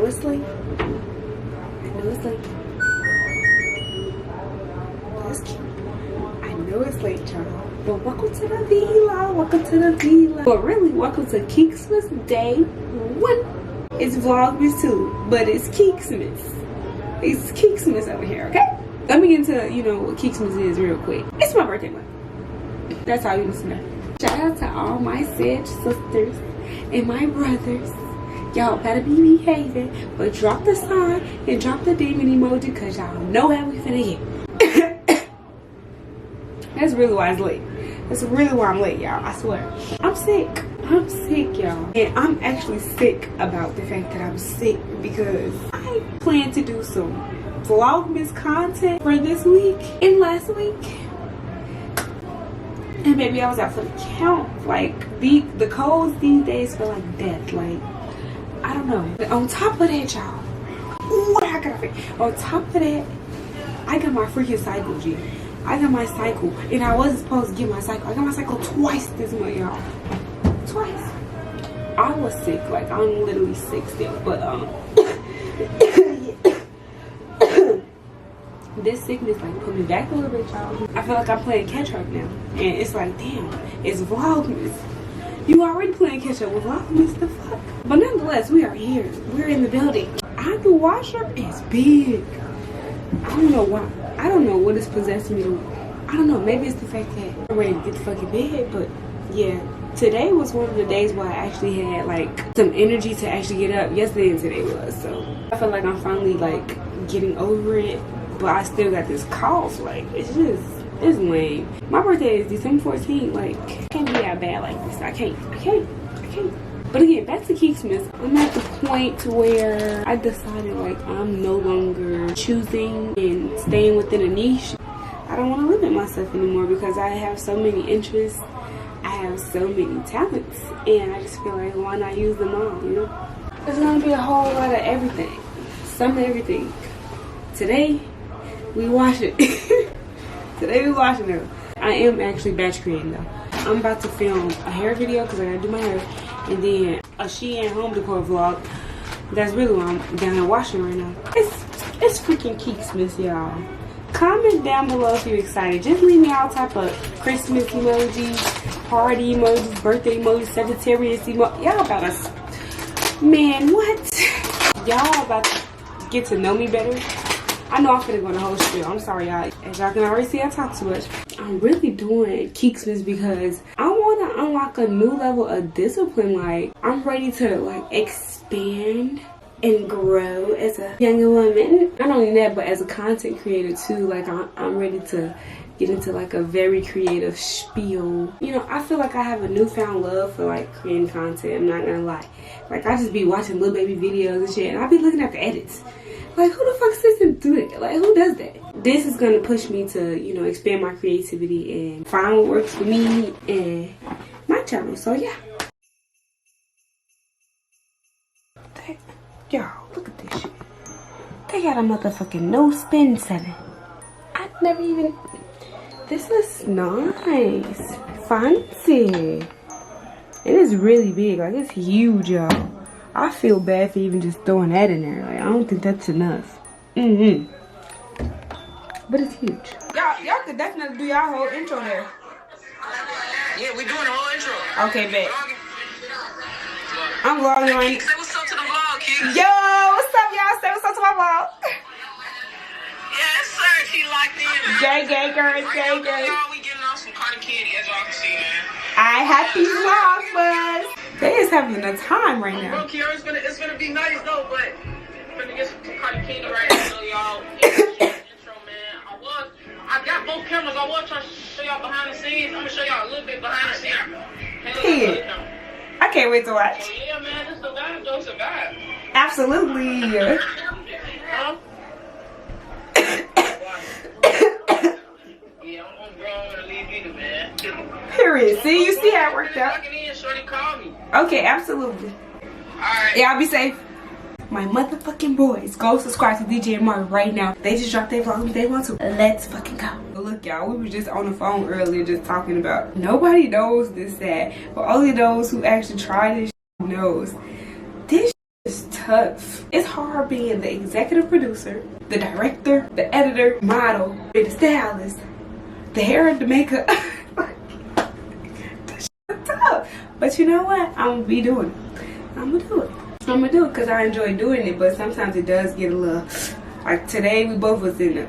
know it's late. I know it's late. That's cute. I know it's late, y'all. But welcome to the villa. Welcome to the villa. But really, welcome to Keeksmas Day 1. It's Vlogmas 2, but it's Keeksmas. It's Keeksmas over here, okay? Let me get into, you know, what Keeksmas is real quick. It's my birthday month. That's all you need to know. Shout out to all my Sag sisters and my brothers. Y'all better be behaving, but drop the sign and drop the demon emoji because y'all know how we finna get. That's really why it's late. That's really why I'm late, y'all. I swear. I'm sick. I'm sick, y'all. And I'm actually sick about the fact that I'm sick because I plan to do some Vlogmas content for this week and last week. And maybe I was out for the count. Like, the colds these days feel like death. Like, I don't know. But on top of that, y'all. Ooh, I got it. On top of that, I got my freaking cycle, G. I got my cycle. And I wasn't supposed to get my cycle. I got my cycle twice this month, y'all. Twice. I was sick. Like, I'm literally sick still. But, this sickness like put me back a little bit, y'all. I feel like I'm playing catch up now. And it's like, damn, it's Vlogmas. You already playing catch up with Vlogmas, the fuck? But nonetheless, we are here. We're in the building. The washer is big. I don't know why. I don't know what is possessing me to. I don't know. Maybe it's the fact that I'm ready to get the fucking bed. But yeah, today was one of the days where I actually had like some energy to actually get up. Yesterday and today was. So I feel like I'm finally like getting over it. But I still got this cough. Like, it's lame. My birthday is December 14th. Like, I can't be that bad like this. I can't. But again, back to Keeksmas. I'm at the point to where I decided, like, I'm no longer choosing and staying within a niche. I don't want to limit myself anymore because I have so many interests. I have so many talents. And I just feel like, why not use them all, you know? There's going to be a whole lot of everything. Some of everything. Today, we wash it. Today we washing it. I am actually batch creating though. I'm about to film a hair video because I gotta do my hair, and then a she and home decor vlog. That's really why I'm down here washing right now. It's freaking Keeksmas, y'all. Comment down below if you're excited. Just leave me all type of Christmas emojis, party emojis, birthday emojis, Sagittarius emojis. Y'all about to, man, what? Y'all about to get to know me better. I know I'm finna go on the whole spiel. I'm sorry, y'all. As y'all can already see, I talk too much. I'm really doing Keeksmas because I want to unlock a new level of discipline. Like, I'm ready to, like, expand and grow as a younger woman. Not only that, but as a content creator, too. Like, I'm ready to get into, like, a very creative spiel. You know, I feel like I have a newfound love for, like, creating content. I'm not gonna lie. Like, I just be watching little baby videos and shit, and I be looking at the edits. Like, who the fuck sits and do that? Like, who does that? This is gonna push me to, you know, expand my creativity and find what works for me and my channel. So yeah. Y'all, look at this shit. They got a motherfucking no spin setting. I've never even. This is nice, fancy. It is really big. Like, it's huge, y'all. I feel bad for even just throwing that in there. Like, I don't think that's enough. But it's huge. Y'all could definitely do y'all whole intro there. Yeah, we doing the whole intro. Okay, bet. I'm vlogging right now. Say what's up to the vlog, kid. Yo, what's up, y'all? Say what's up to my vlog. Yes, sir. She locked in. Gay girl, gay. Y'all, we getting off some cotton candy, as y'all can see, man. I happy Vlogmas. They is having a time right now. Bro, Kiara, it's gonna be nice though, but I'm gonna get some cotton candy right now, so y'all. Intro, man. I got both cameras. I was trying to show y'all behind the scenes. I'm gonna show y'all a little bit behind the scenes. I can't wait to watch. So, yeah, man, this is a vibe, though. It's a vibe. Absolutely. Huh? Yeah, I'm gonna leave either, man. Period. See, you see how it worked out. Shorty called me. Okay, absolutely. Alright. Y'all be safe. My motherfucking boys, go subscribe to DJ and Mark right now. They just dropped their vlog if they want to. Let's fucking go. Look, y'all, we were just on the phone earlier just talking about nobody knows this sad, but only those who actually try this knows. This is tough. tough. It's hard being the executive producer, the director, the editor, model, the stylist, the hair, the makeup. That's tough. But you know what? I'm gonna be doing it. I'm gonna do it. I'm gonna do it because I enjoy doing it, but sometimes it does get a little, like today we both was in it.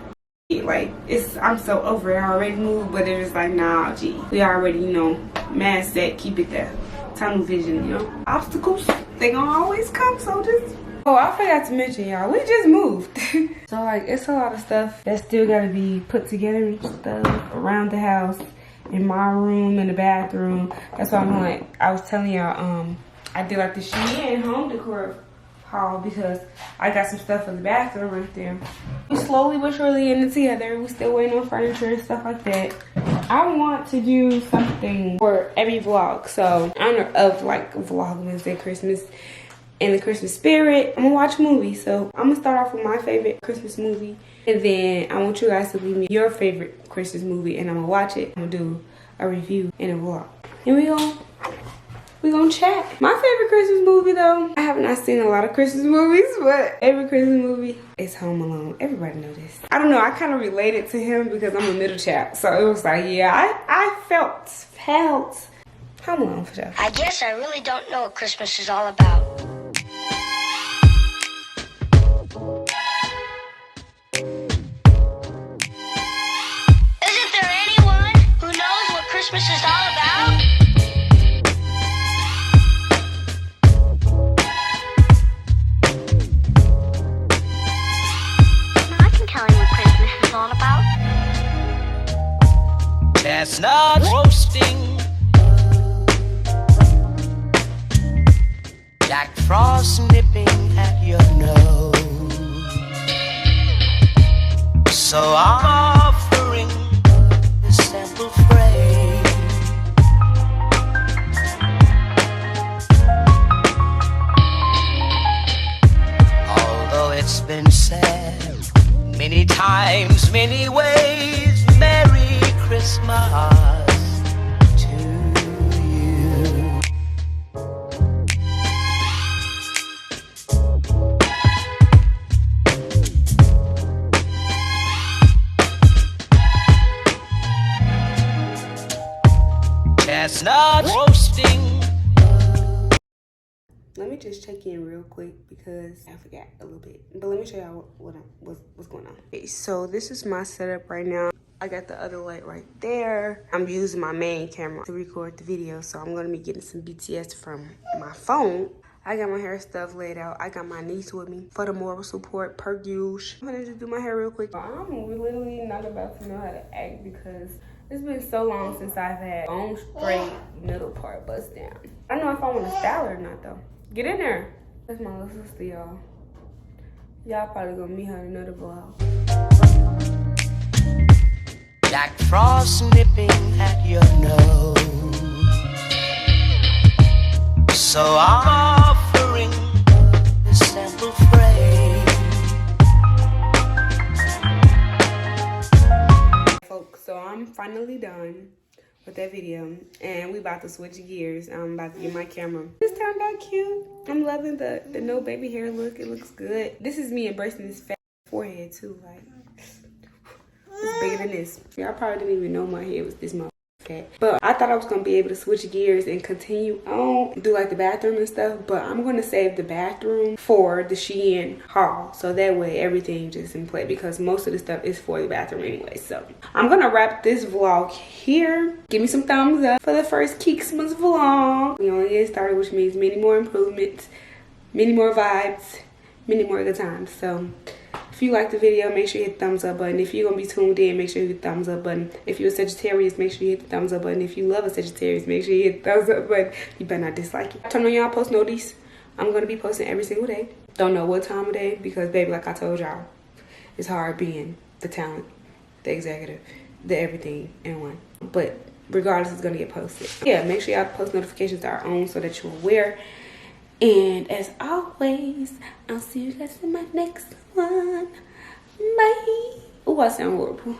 Like, I'm so over it. I already moved, but it's like, nah, gee. We already, you know, mask that, keep it there. Tunnel vision, you know. Obstacles, they gonna always come, so just. Oh, I forgot to mention, y'all, we just moved. So, like, it's a lot of stuff that still gotta be put together and stuff around the house, in my room, in the bathroom. That's why I'm like, I was telling y'all, I did like the Shein home decor haul because I got some stuff for the bathroom right there. We slowly but surely in it together. We still waiting on furniture and stuff like that. I want to do something for every vlog. So in honor of like Vlogmas and Christmas and the Christmas spirit, I'm gonna watch movies. So I'm gonna start off with my favorite Christmas movie, and then I want you guys to leave me your favorite Christmas movie, and I'm gonna watch it. I'm gonna do a review and a vlog. And we gonna chat. My favorite Christmas movie though, I have not seen a lot of Christmas movies, but every Christmas movie is Home Alone. Everybody know this. I don't know, I kind of related to him because I'm a middle child. So it was like, yeah, I felt Home Alone for sure. I guess I really don't know what Christmas is all about. Isn't there anyone who knows what Christmas is all about? Chestnut roasting, Jack Frost nipping at your nose. So I'm offering this simple phrase. Although it's been said many times, many ways, Merry Christmas to you. Chestnut roasting. Let me just check in real quick because I forgot a little bit. But let me show y'all what's going on. Okay, so this is my setup right now. I got the other light right there. I'm using my main camera to record the video, so I'm gonna be getting some BTS from my phone. I got my hair stuff laid out. I got my niece with me for the moral support per usual. I'm gonna just do my hair real quick. I'm literally not about to know how to act because it's been so long since I've had bone straight middle part bust down. I don't know if I want to style it or not though. Get in there. That's my little sister, y'all. Y'all probably gonna meet her in another vlog. Jack Frost nipping at your nose. So I'm offering this simple phrase. Folks, so I'm finally done with that video and we about to switch gears. I'm about to get my camera. This turned out cute. I'm loving the no baby hair look. It looks good. This is me embracing this fat forehead too. Like, it's bigger than this. Y'all probably didn't even know my head was this much fat. But I thought I was gonna be able to switch gears and continue on, do like the bathroom and stuff. But I'm gonna save the bathroom for the Shein haul. So that way everything just in play because most of the stuff is for the bathroom anyway. So I'm gonna wrap this vlog here. Give me some thumbs up for the first Keeksmas vlog. We only get started, which means many more improvements, many more vibes, many more good times. So if you like the video, make sure you hit the thumbs up button. If you're going to be tuned in, make sure you hit the thumbs up button. If you're a Sagittarius, make sure you hit the thumbs up button. If you love a Sagittarius, make sure you hit the thumbs up button. You better not dislike it. Turn on y'all post notice. I'm going to be posting every single day. Don't know what time of day because, baby, like I told y'all, it's hard being the talent, the executive, the everything in one. But regardless, it's going to get posted. Yeah, make sure y'all post notifications are on so that you're aware. And as always, I'll see you guys in my next one. Bye. Oh, I sound horrible.